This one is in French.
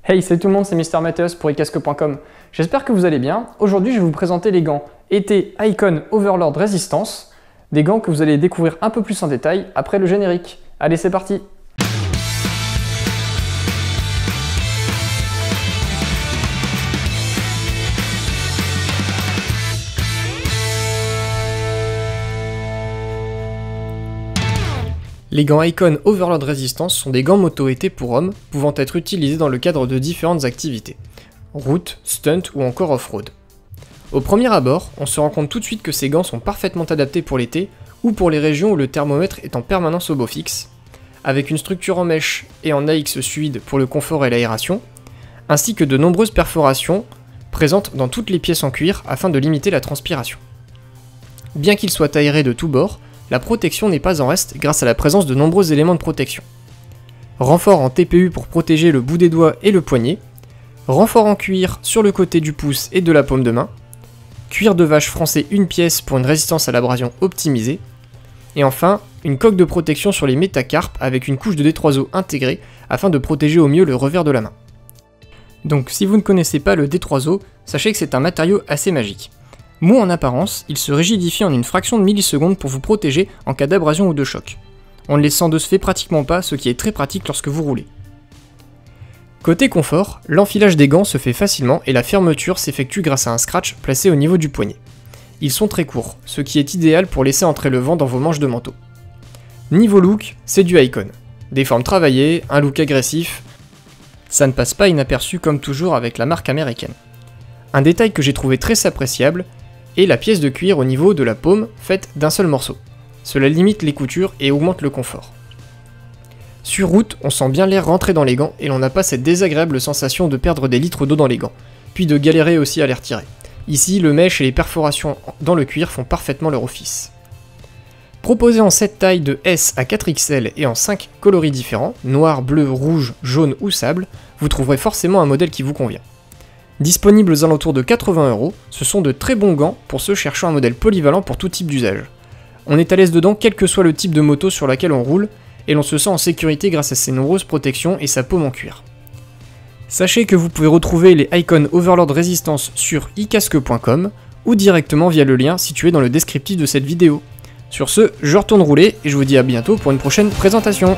Hey, salut tout le monde, c'est Mister Matthews pour iCasque.com. J'espère que vous allez bien. Aujourd'hui, je vais vous présenter les gants été Icon Overlord Resistance, des gants que vous allez découvrir un peu plus en détail après le générique. Allez, c'est parti! Les gants Icon Overlord Resistance sont des gants moto-été pour hommes, pouvant être utilisés dans le cadre de différentes activités, route, stunt ou encore off-road. Au premier abord, on se rend compte tout de suite que ces gants sont parfaitement adaptés pour l'été ou pour les régions où le thermomètre est en permanence au beau fixe, avec une structure en mèche et en AX suide pour le confort et l'aération, ainsi que de nombreuses perforations présentes dans toutes les pièces en cuir afin de limiter la transpiration. Bien qu'ils soient aérés de tous bords, la protection n'est pas en reste grâce à la présence de nombreux éléments de protection. Renfort en TPU pour protéger le bout des doigts et le poignet, renfort en cuir sur le côté du pouce et de la paume de main, cuir de vache français une pièce pour une résistance à l'abrasion optimisée, et enfin une coque de protection sur les métacarpes avec une couche de D3O intégrée afin de protéger au mieux le revers de la main. Donc si vous ne connaissez pas le D3O, sachez que c'est un matériau assez magique. Mou en apparence, il se rigidifie en une fraction de milliseconde pour vous protéger en cas d'abrasion ou de choc. On ne les sent de ce fait pratiquement pas, ce qui est très pratique lorsque vous roulez. Côté confort, l'enfilage des gants se fait facilement et la fermeture s'effectue grâce à un scratch placé au niveau du poignet. Ils sont très courts, ce qui est idéal pour laisser entrer le vent dans vos manches de manteau. Niveau look, c'est du Icon. Des formes travaillées, un look agressif, ça ne passe pas inaperçu comme toujours avec la marque américaine. Un détail que j'ai trouvé très appréciable, et la pièce de cuir au niveau de la paume faite d'un seul morceau. Cela limite les coutures et augmente le confort. Sur route, on sent bien l'air rentrer dans les gants et l'on n'a pas cette désagréable sensation de perdre des litres d'eau dans les gants, puis de galérer aussi à les retirer. Ici, le mèche et les perforations dans le cuir font parfaitement leur office. Proposé en 7 tailles de S à 4XL et en 5 coloris différents, noir, bleu, rouge, jaune ou sable, vous trouverez forcément un modèle qui vous convient. Disponibles aux alentours de 80 €, ce sont de très bons gants pour ceux cherchant un modèle polyvalent pour tout type d'usage. On est à l'aise dedans quel que soit le type de moto sur laquelle on roule, et l'on se sent en sécurité grâce à ses nombreuses protections et sa paume en cuir. Sachez que vous pouvez retrouver les Icon Overlord Resistance sur iCasque.com ou directement via le lien situé dans le descriptif de cette vidéo. Sur ce, je retourne rouler et je vous dis à bientôt pour une prochaine présentation.